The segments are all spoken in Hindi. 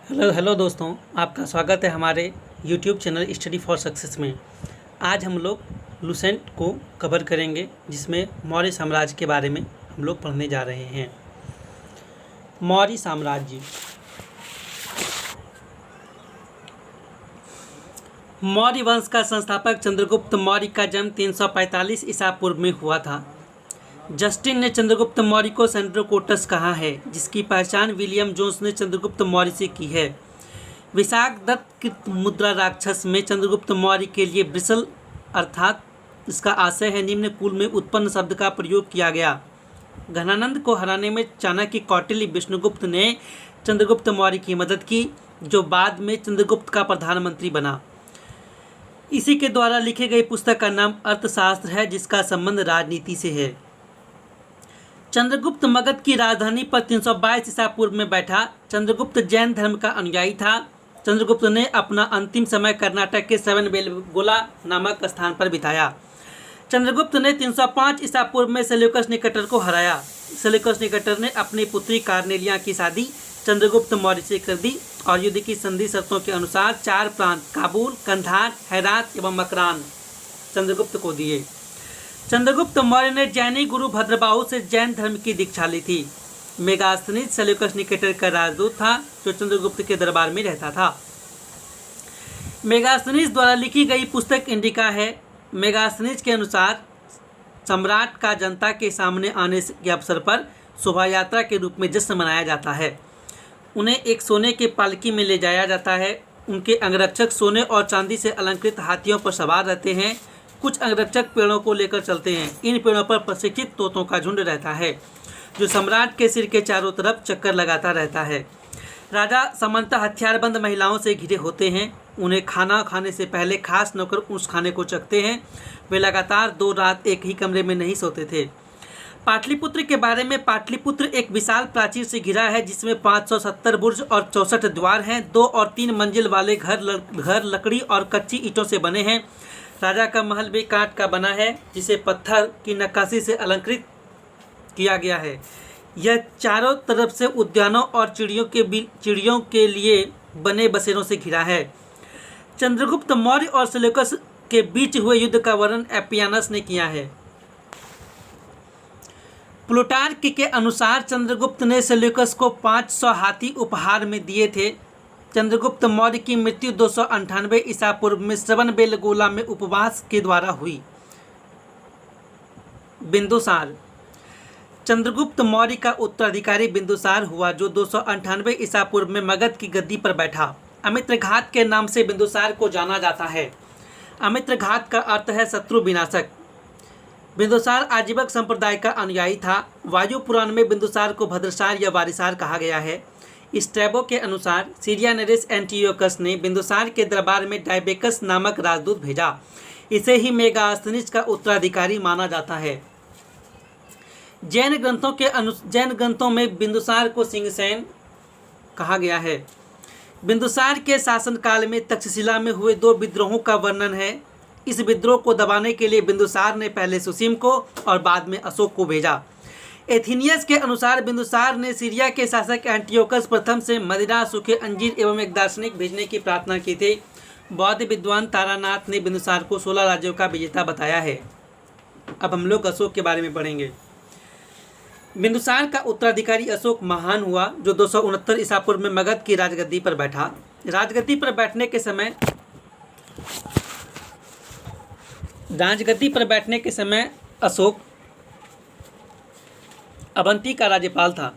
हेलो हेलो दोस्तों, आपका स्वागत है हमारे YouTube channel study for success में। आज हम लोग लुसेंट को कवर करेंगे, जिसमें मौर्य साम्राज्य के बारे में हम लोग पढ़ने जा रहे हैं। मौर्य साम्राज्य। मौर्य वंश का संस्थापक चंद्रगुप्त मौर्य का जन्म 345 ईसा पूर्व में हुआ था। जस्टिन ने चंद्रगुप्त मौर्य को सेंड्रोकोटस कहा है, जिसकी पहचान विलियम जोन्स ने चंद्रगुप्त मौर्य से की है। विशाख दत्त कृत मुद्रा राक्षस में चंद्रगुप्त मौर्य के लिए ब्रिसल अर्थात इसका आशय है निम्न कुल में उत्पन्न शब्द का प्रयोग किया गया। घनानंद को हराने में चाणक्य कौटिल्य विष्णुगुप्त ने चंद्रगुप्त मौर्य की मदद की, जो बाद में चंद्रगुप्त का प्रधानमंत्री बना। इसी के द्वारा लिखी गई पुस्तक का नाम अर्थशास्त्र है, जिसका संबंध राजनीति से है। चंद्रगुप्त मगध की राजधानी पर 322 ईसा पूर्व में बैठा। चंद्रगुप्त जैन धर्म का अनुयायी था। चंद्रगुप्त ने अपना अंतिम समय कर्नाटक के श्रवणबेलगोला नामक स्थान पर बिताया। चंद्रगुप्त ने 305 ईसा पूर्व में सेल्यूकस निकेटर को हराया। सेल्यूकस निकेटर ने अपनी पुत्री कार्नेलिया की शादी चंद्रगुप्त मौर्य से कर दी और युद्ध की संधि शर्तों के अनुसार 4 प्रांत काबुल, कंधार, हेरात एवं मकरान चंद्रगुप्त को दिए। चंद्रगुप्त मौर्य ने जैनी गुरु भद्रबाहु से जैन धर्म की दीक्षा ली थी। मेगास्थनीज सेल्यूकस निकेटर का राजदूत था, जो चंद्रगुप्त के दरबार में रहता था। मेगास्थनीज द्वारा लिखी गई पुस्तक इंडिका है। मेगास्थनीज के अनुसार सम्राट का जनता के सामने आने के अवसर पर शोभा यात्रा के रूप में जश्न मनाया जाता है। उन्हें एक सोने के पालकी में ले जाया जाता है। उनके अंगरक्षक सोने और चांदी से अलंकृत हाथियों पर सवार रहते हैं। कुछ अंगरक्षक पेड़ों को लेकर चलते हैं। इन पेड़ों पर प्रशिक्षित तोतों का झुंड रहता है, जो सम्राट के सिर के चारों तरफ चक्कर लगाता रहता है। राजा सामान्यतः हथियारबंद महिलाओं से घिरे होते हैं। उन्हें खाना खाने से पहले खास नौकर उस खाने को चखते हैं। वे लगातार 2 रात एक ही कमरे में नहीं सोते थे। पाटलिपुत्र के बारे में, पाटलिपुत्र एक विशाल प्राचीर से घिरा है, जिसमें 570 बुर्ज और 64 द्वार हैं। 2 और 3 मंजिल वाले घर लकड़ी और कच्ची ईंटों से बने हैं। राजा का महल भी काठ का बना है, जिसे पत्थर की नक्काशी से अलंकृत किया गया है। यह चारों तरफ से उद्यानों और चिड़ियों के लिए बने बसेरों से घिरा है। चंद्रगुप्त मौर्य और सेल्यूकस के बीच हुए युद्ध का वर्णन एपियानस ने किया है। प्लूटार्क के अनुसार चंद्रगुप्त ने सेल्यूकस को 500 हाथी उपहार में दिए थे। चंद्रगुप्त मौर्य की मृत्यु 298 ईसा पूर्व में श्रवणबेलगोला में उपवास के द्वारा हुई। बिंदुसार। चंद्रगुप्त मौर्य का उत्तराधिकारी बिंदुसार हुआ, जो 298 ईसा पूर्व में मगध की गद्दी पर बैठा। अमित्रघात के नाम से बिंदुसार को जाना जाता है। अमित्रघात का अर्थ है शत्रु विनाशक। बिंदुसार आजीवक संप्रदाय का अनुयायी था। वायु पुराण में बिंदुसार को भद्रसार या वारिसार कहा गया है। स्ट्रैबो के अनुसार सीरिया नरेस एंटियोकस ने बिंदुसार के दरबार में डायबेकस नामक राजदूत भेजा। इसे ही मेगास्थनीज का उत्तराधिकारी माना जाता है। जैन ग्रंथों में बिंदुसार को सिंहसेन कहा गया है। बिंदुसार के शासनकाल में तक्षशिला में हुए 2 विद्रोहों का वर्णन है। इस विद्रोह को दबाने के लिए बिंदुसार ने पहले सुसीम को और बाद में अशोक को भेजा। एथीनियस के अनुसार बिंदुसार ने सीरिया के शासक एंटियोकस प्रथम से मदिरा, सूखे अंजीर एवं एक दार्शनिक भेजने की प्रार्थना की थी। बौद्ध विद्वान तारानाथ ने बिंदुसार को 16 राज्यों का विजेता बताया है। अब हम लोग अशोक के बारे में पढ़ेंगे। बिंदुसार का उत्तराधिकारी अशोक महान हुआ, जो 269 ईसा पूर्व में मगध की राजगद्दी पर बैठा। राजगद्दी पर बैठने के समय अशोक अवंती का राज्यपाल था।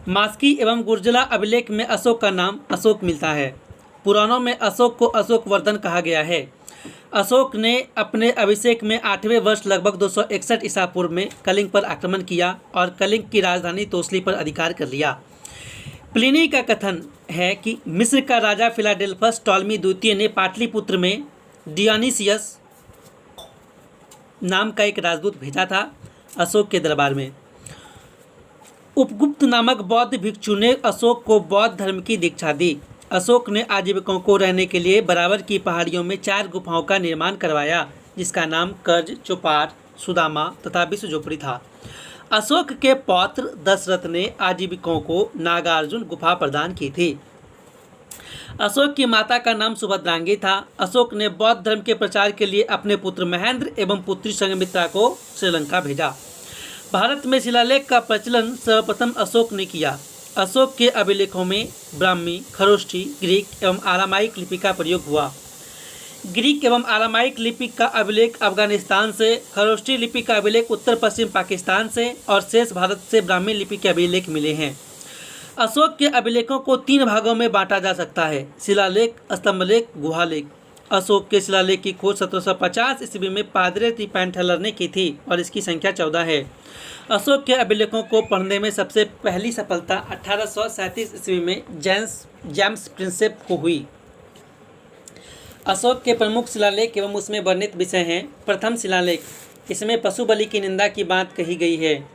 मास्की एवं गुर्जला अभिलेख में अशोक का नाम अशोक मिलता है। पुराणों में अशोक को अशोक वर्धन कहा गया है। अशोक ने अपने अभिषेक में 8वें वर्ष लगभग 261 ईसा पूर्व में कलिंग पर आक्रमण किया और कलिंग की राजधानी तोसली पर अधिकार कर लिया। प्लिनी का कथन है कि मिस्र का राजा फिलाडेल्फस टॉलमी द्वितीय ने पाटलिपुत्र में डियोनिसियस नाम का एक राजदूत भेजा था अशोक के दरबार में। उपगुप्त नामक बौद्ध भिक्षु ने अशोक को बौद्ध धर्म की दीक्षा दी। अशोक ने आजीविकों को रहने के लिए बराबर की पहाड़ियों में 4 गुफाओं का निर्माण करवाया, जिसका नाम कर्ज, चौपार, सुदामा तथा विश्वजोपड़ी था। अशोक के पौत्र दशरथ ने आजीविकों को नागार्जुन गुफा प्रदान की थी। अशोक की माता का नाम सुभद्रांगी था। अशोक ने बौद्ध धर्म के प्रचार के लिए अपने पुत्र महेंद्र एवं पुत्री संघमित्रा को श्रीलंका भेजा। भारत में शिलालेख का प्रचलन सर्वप्रथम अशोक ने किया। अशोक के अभिलेखों में ब्राह्मी, खरोष्ठी, ग्रीक एवं आरामाइक लिपि का प्रयोग हुआ। ग्रीक एवं आरामाइक लिपि का अभिलेख अफगानिस्तान से, खरोष्ठी लिपि का अभिलेख उत्तर पश्चिम पाकिस्तान से और शेष भारत से ब्राह्मी लिपि के अभिलेख मिले हैं। अशोक के अभिलेखों को 3 भागों में बांटा जा सकता है: शिलालेख, स्तंभलेख, गुहालेख। अशोक के शिलालेख की खोज 1750 ईस्वी में पादरे त्रिपैंथलर ने की थी और इसकी संख्या 14 है। अशोक के अभिलेखों को पढ़ने में सबसे पहली सफलता 1837 ईस्वी में जेम्स प्रिंसेप को हुई। अशोक के प्रमुख शिलालेख एवं उसमें वर्णित विषय हैं। प्रथम शिलालेख, इसमें पशु बलि की निंदा की बात कही गई है।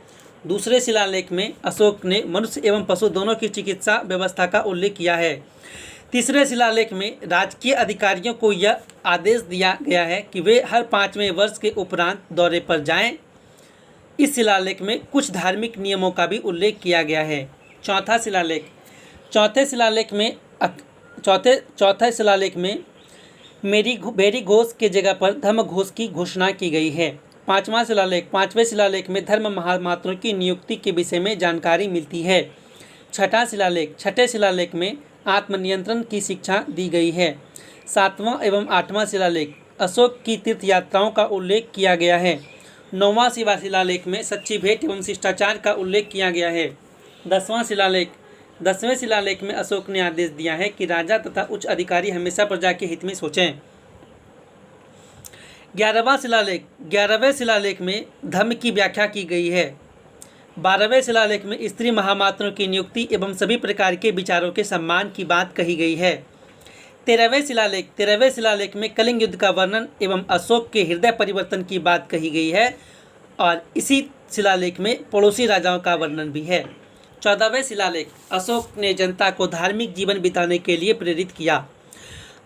दूसरे शिलालेख में अशोक ने मनुष्य एवं पशु दोनों की चिकित्सा व्यवस्था का उल्लेख किया है। तीसरे शिलालेख में राजकीय अधिकारियों को यह आदेश दिया गया है कि वे हर 5वें वर्ष के उपरांत दौरे पर जाएं। इस शिलालेख में कुछ धार्मिक नियमों का भी उल्लेख किया गया है। चौथा शिलालेख, चौथे शिलालेख में मेरी घोष के जगह पर धर्म घोष की घोषणा की गई है। पांचवें शिलालेख में धर्म महामात्रों की नियुक्ति के विषय में जानकारी मिलती है। छठे शिलालेख में आत्मनियंत्रण की शिक्षा दी गई है। 7वां एवं 8वां शिलालेख अशोक की तीर्थ यात्राओं का उल्लेख किया गया है। 9वां शिलालेख में सच्ची भेंट एवं शिष्टाचार का उल्लेख किया गया है। 10वें शिलालेख में अशोक ने आदेश दिया है कि राजा तथा उच्च अधिकारी हमेशा प्रजा के हित में सोचें। 11वें शिलालेख में धर्म की व्याख्या की गई है। 12वें शिलालेख में स्त्री महामात्रों की नियुक्ति एवं सभी प्रकार के विचारों के सम्मान की बात कही गई है। 13वें शिलालेख में कलिंग युद्ध का वर्णन एवं अशोक के हृदय परिवर्तन की बात कही गई है और इसी शिलालेख में पड़ोसी राजाओं का वर्णन भी है। 14वें शिलालेख अशोक ने जनता को धार्मिक जीवन बिताने के लिए प्रेरित किया।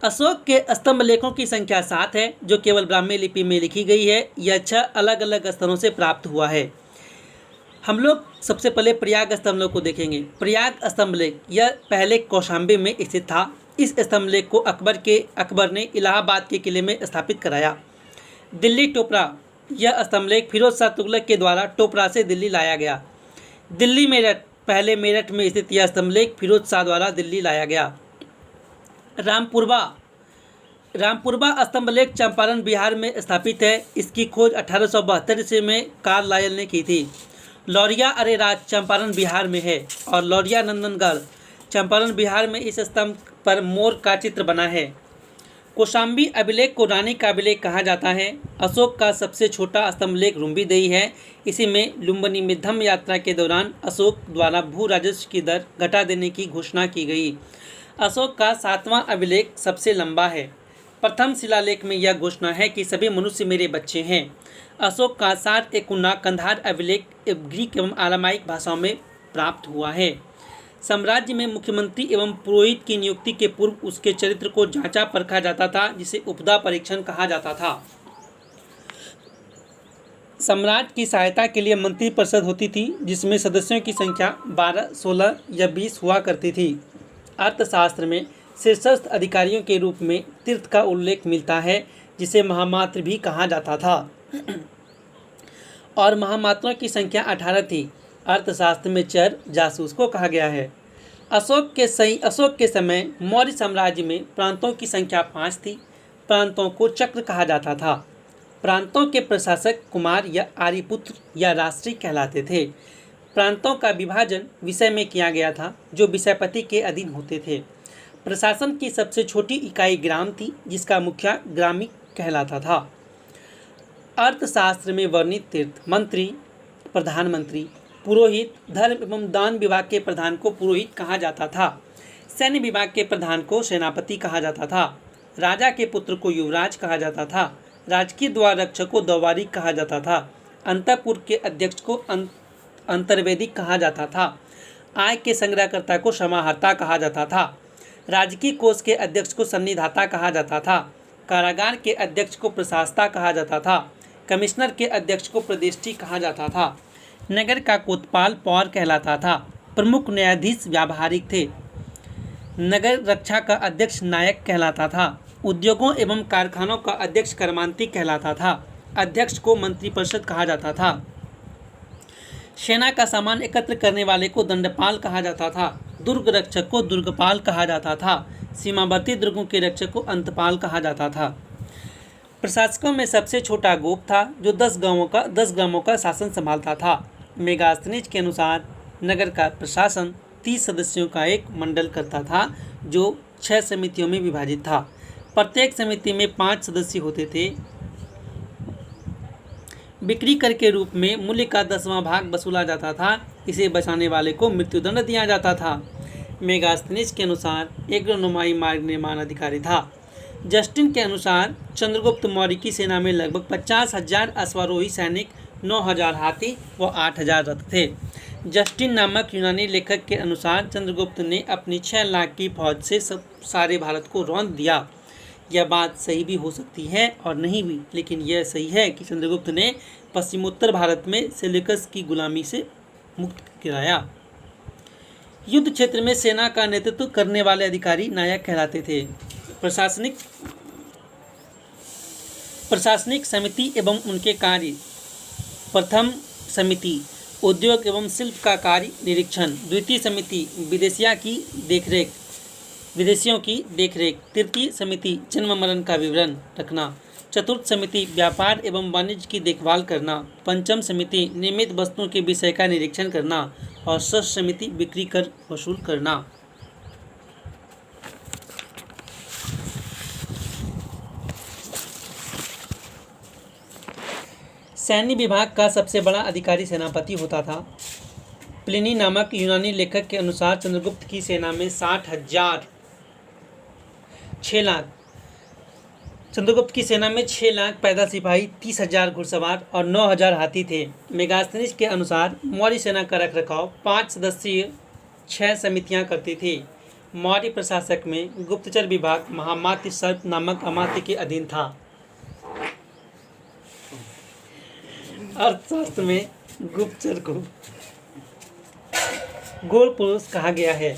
अशोक के स्तंभ लेखों की संख्या 7 है, जो केवल ब्राह्मी लिपि में लिखी गई है। यह 6 अलग अलग स्तरों से प्राप्त हुआ है। हम लोग सबसे पहले प्रयाग स्तंभलेख को देखेंगे। प्रयाग स्तंभलेख यह पहले कौशाम्बी में स्थित था। इस स्तंभलेख को अकबर ने इलाहाबाद के किले में स्थापित कराया। दिल्ली टोपरा, यह स्तंभलेख फिरोज शाह तुगलक के द्वारा टोपरा से दिल्ली लाया गया। दिल्ली मेरठ, पहले मेरठ में स्थित यह स्तंभलेख फिरोज शाह द्वारा दिल्ली लाया गया। रामपुरबा स्तंभलेख चंपारण बिहार में स्थापित है। इसकी खोज 1872 ईस्वी में कार्लायल ने की थी। लौरिया अरेराज चंपारण बिहार में है और लौरिया नंदनगढ़ चंपारण बिहार में इस स्तंभ पर मोर का चित्र बना है। कौशाम्बी अभिलेख को रानी का अभिलेख कहा जाता है। अशोक का सबसे छोटा स्तंभलेख रुम्बीदेही है। इसी में लुम्बिनी में धम्म यात्रा के दौरान अशोक द्वारा भू राजस्व की दर घटा देने की घोषणा की गई। अशोक का 7वां अभिलेख सबसे लंबा है। प्रथम शिलालेख में यह घोषणा है कि सभी मनुष्य मेरे बच्चे हैं। अशोक का 7 कंधार अभिलेख ग्रीक एवं आरामाइक भाषाओं में प्राप्त हुआ है। साम्राज्य में मुख्यमंत्री एवं पुरोहित की नियुक्ति के पूर्व उसके चरित्र को जांचा परखा जाता था, जिसे उपदा परीक्षण कहा जाता था। सम्राट की सहायता के लिए मंत्री परिषद होती थी, जिसमें सदस्यों की संख्या 12, 16 या 20 हुआ करती थी। अर्थशास्त्र में शीर्षस्थ अधिकारियों के रूप में तीर्थ का उल्लेख मिलता है, जिसे महामात्र भी कहा जाता था और महामात्रों की संख्या 18 थी। अर्थशास्त्र में चर जासूस को कहा गया है। अशोक के समय मौर्य साम्राज्य में प्रांतों की संख्या 5 थी। प्रांतों को चक्र कहा जाता था। प्रांतों के प्रशासक कुमार या आर्यपुत्र या राष्ट्रीय कहलाते थे। प्रांतों का विभाजन विषय में किया गया था, जो विषयपति के अधीन होते थे। प्रशासन की सबसे छोटी इकाई ग्राम थी, जिसका मुखिया ग्रामी कहलाता था। अर्थशास्त्र में वर्णित तीर्थ मंत्री, प्रधानमंत्री, पुरोहित, धर्म एवं दान विभाग के प्रधान को पुरोहित कहा जाता था। सैन्य विभाग के प्रधान को सेनापति कहा जाता था। राजा के पुत्र को युवराज कहा जाता था। राजकीय द्वार रक्षक को दरबारी कहा जाता था। अंतःपुर के अध्यक्ष को अंतर्वेदिक कहा जाता था। आय के संग्रहकर्ता को समाहर्ता कहा जाता था। राजकीय कोष के अध्यक्ष को सन्निधाता कहा जाता था। कारागार के अध्यक्ष को प्रशासता कहा जाता था। कमिश्नर के अध्यक्ष को प्रदेष्टि कहा जाता था। नगर का कोतवाल पौर कहलाता था। प्रमुख न्यायाधीश व्यावहारिक थे। नगर रक्षा का अध्यक्ष नायक कहलाता था। उद्योगों एवं कारखानों का अध्यक्ष कर्मांती कहलाता था। अध्यक्ष को मंत्रिपरिषद कहा जाता था। सेना का सामान एकत्र करने वाले को दंडपाल कहा जाता था। दुर्ग रक्षक को दुर्गपाल कहा जाता था। सीमावर्ती दुर्गों के रक्षक को अंतपाल कहा जाता था। प्रशासकों में सबसे छोटा गोप था, जो 10 ग्रामों का शासन संभालता था। मेगास्थनीज के अनुसार नगर का प्रशासन 30 सदस्यों का एक मंडल करता था, जो 6 समितियों में विभाजित था। प्रत्येक समिति में 5 सदस्य होते थे। बिक्री कर के रूप में मूल्य का 10वां भाग वसूला जाता था। इसे बचाने वाले को मृत्युदंड दिया जाता था। मेगास्थनीज के अनुसार एग्रोनोमाई मार्ग निर्माण अधिकारी था। जस्टिन के अनुसार चंद्रगुप्त मौर्य की सेना में लगभग 50,000 अश्वारोही सैनिक, 9,000 हाथी व 8,000 रथ थे। जस्टिन नामक यूनानी लेखक के अनुसार चंद्रगुप्त ने अपनी 6 लाख की फौज से सारे भारत को रौंद दिया। यह बात सही भी हो सकती है और नहीं भी, लेकिन यह सही है कि चंद्रगुप्त ने पश्चिमोत्तर भारत में सेल्यूकस की गुलामी से मुक्त कराया। युद्ध क्षेत्र में सेना का नेतृत्व करने वाले अधिकारी नायक कहलाते थे। प्रशासनिक समिति एवं उनके कार्य। प्रथम समिति उद्योग एवं शिल्प का कार्य निरीक्षण। द्वितीय समिति विदेशियों की देखरेख। तृतीय समिति जन्म मरण का विवरण रखना। चतुर्थ समिति व्यापार एवं वाणिज्य की देखभाल करना। पंचम समिति नियमित वस्तुओं के विषय का निरीक्षण करना। और षष्ठ समिति बिक्री कर वसूल करना। सैन्य विभाग का सबसे बड़ा अधिकारी सेनापति होता था। प्लिनी नामक यूनानी लेखक के अनुसार चंद्रगुप्त की सेना में 6 लाख पैदल सिपाही, 30,000 घुड़सवार और 9,000 हाथी थे। मेगास्थनीज के अनुसार मौर्य सेना का रखरखाव 5 सदस्यीय 6 समितियां करती थी। मौर्य प्रशासक में गुप्तचर विभाग महामात्य सर्प नामक अमात्य के अधीन था। अर्थशास्त्र में गुप्तचर को गोल पुरुष कहा गया है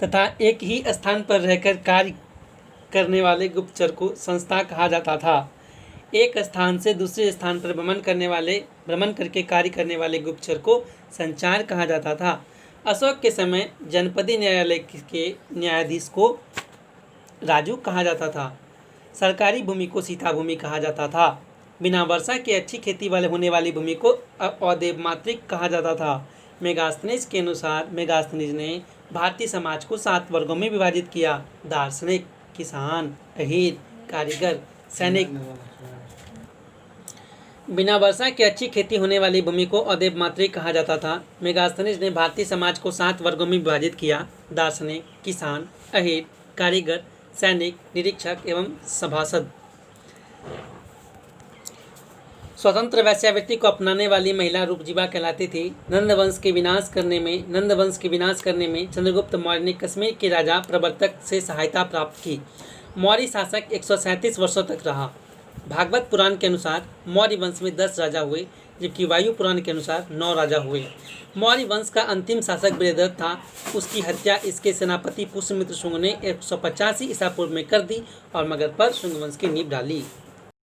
तथा एक ही स्थान पर रहकर कार्य करने वाले गुप्तचर को संस्था कहा जाता था। एक स्थान से दूसरे स्थान पर भ्रमण करके कार्य करने वाले गुप्तचर को संचार कहा जाता था। अशोक के समय जनपदी न्यायालय के न्यायाधीश को राजू कहा जाता था। सरकारी भूमि को सीता भूमि कहा जाता था। बिना वर्षा के अच्छी खेती वाले होने वाली भूमि को अदेवमात्रिक कहा जाता था। मेगास्थनीज के अनुसार मेगास्थनीज ने भारतीय समाज को 7 वर्गों में विभाजित किया। दार्शनिक, किसान, अहीर, कारीगर, सैनिक। बिना वर्षा के अच्छी खेती होने वाली भूमि को अदेवमात्रिक कहा जाता था। मेगास्थनीज ने भारतीय समाज को 7 वर्गों में विभाजित किया। दार्शनिक, किसान, अहीर, कारीगर, सैनिक, निरीक्षक एवं सभासद। स्वतंत्र वेश्यावृत्ति को अपनाने वाली महिला रूपजीवा कहलाती थी। नंदवंश के विनाश करने में चंद्रगुप्त मौर्य ने कश्मीर के राजा प्रवर्तक से सहायता प्राप्त की। मौर्य शासक 137 वर्षों तक रहा। भागवत पुराण के अनुसार मौर्य वंश में 10 राजा हुए, जबकि वायु पुराण के अनुसार 9 राजा हुए। मौर्य वंश का अंतिम शासक बृहद्रथ था। उसकी हत्या इसके सेनापति पुष्यमित्र शुंग ने 185 ईसा पूर्व में कर दी और मगध पर शुंग वंश की नींव डाली।